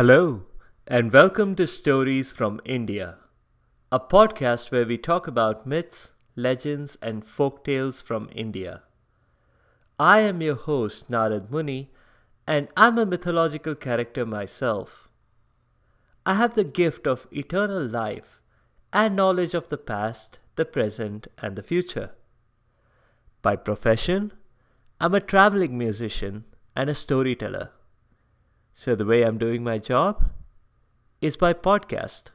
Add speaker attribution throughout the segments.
Speaker 1: Hello, and welcome to Stories from India, a podcast where we talk about myths, legends, and folk tales from India. I am your host, Narad Muni, and I'm a mythological character myself. I have the gift of eternal life and knowledge of the past, the present, and the future. By profession, I'm a traveling musician and a storyteller. So the way I'm doing my job is by podcast.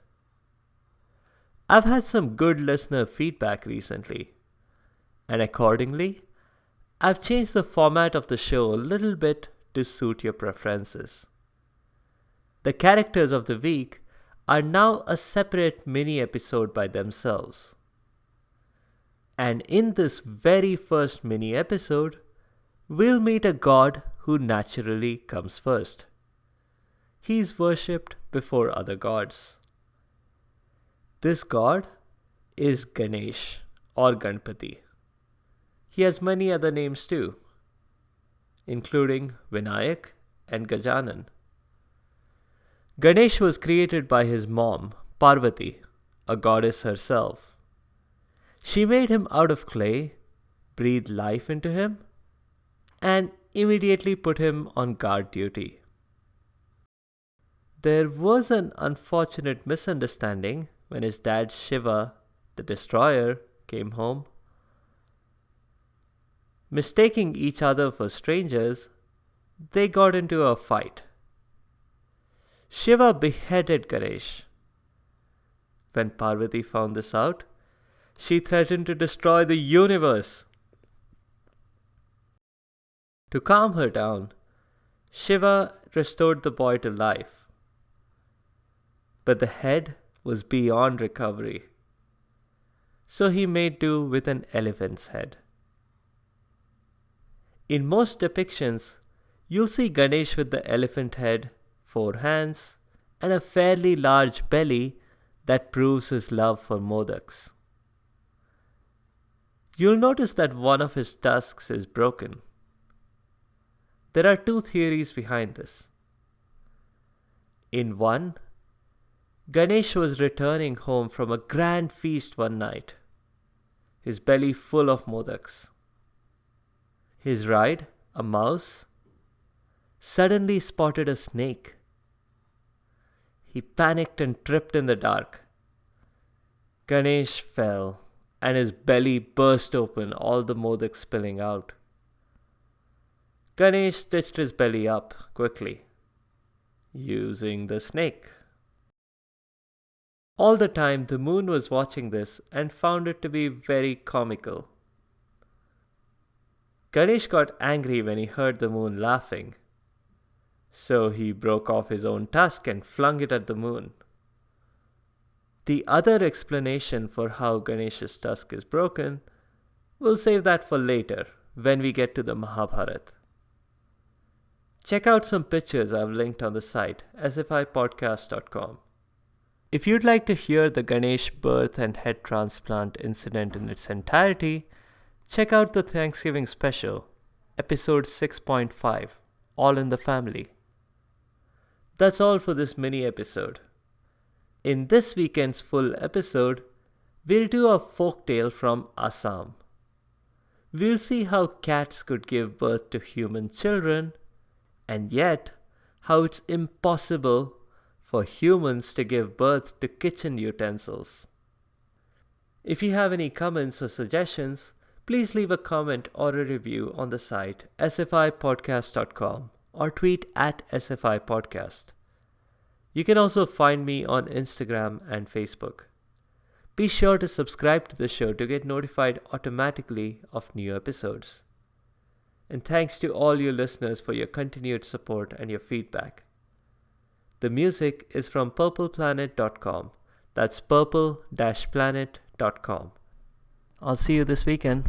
Speaker 1: I've had some good listener feedback recently, and accordingly, I've changed the format of the show a little bit to suit your preferences. The characters of the week are now a separate mini episode by themselves. And in this very first mini episode, we'll meet a god who naturally comes first. He is worshipped before other gods. This god is Ganesh or Ganpati. He has many other names too, including Vinayak and Gajanan. Ganesh was created by his mom, Parvati, a goddess herself. She made him out of clay, breathed life into him, and immediately put him on guard duty. There was an unfortunate misunderstanding when his dad Shiva, the destroyer, came home. Mistaking each other for strangers, they got into a fight. Shiva beheaded Ganesh. When Parvati found this out, she threatened to destroy the universe. To calm her down, Shiva restored the boy to life. But the head was beyond recovery, so he made do with an elephant's head. In most depictions, you'll see Ganesh with the elephant head, 4 hands, and a fairly large belly that proves his love for modaks. You'll notice that one of his tusks is broken. There are 2 theories behind this. In one, Ganesh was returning home from a grand feast one night, his belly full of modaks. His ride, a mouse, suddenly spotted a snake. He panicked and tripped in the dark. Ganesh fell, and his belly burst open, all the modaks spilling out. Ganesh stitched his belly up quickly, using the snake. All the time, the moon was watching this and found it to be very comical. Ganesh got angry when he heard the moon laughing, so he broke off his own tusk and flung it at the moon. The other explanation for how Ganesh's tusk is broken, we'll save that for later when we get to the Mahabharata. Check out some pictures I've linked on the site sfipodcast.com. If you'd like to hear the Ganesh birth and head transplant incident in its entirety, check out the Thanksgiving special, episode 6.5, All in the Family. That's all for this mini episode. In this weekend's full episode, we'll do a folktale from Assam. We'll see how cats could give birth to human children, and yet how it's impossible for humans to give birth to kitchen utensils. If you have any comments or suggestions, please leave a comment or a review on the site sfipodcast.com or tweet at sfipodcast. You can also find me on Instagram and Facebook. Be sure to subscribe to the show to get notified automatically of new episodes. And thanks to all you listeners for your continued support and your feedback. The music is from purpleplanet.com. That's purple-planet.com. I'll see you this weekend.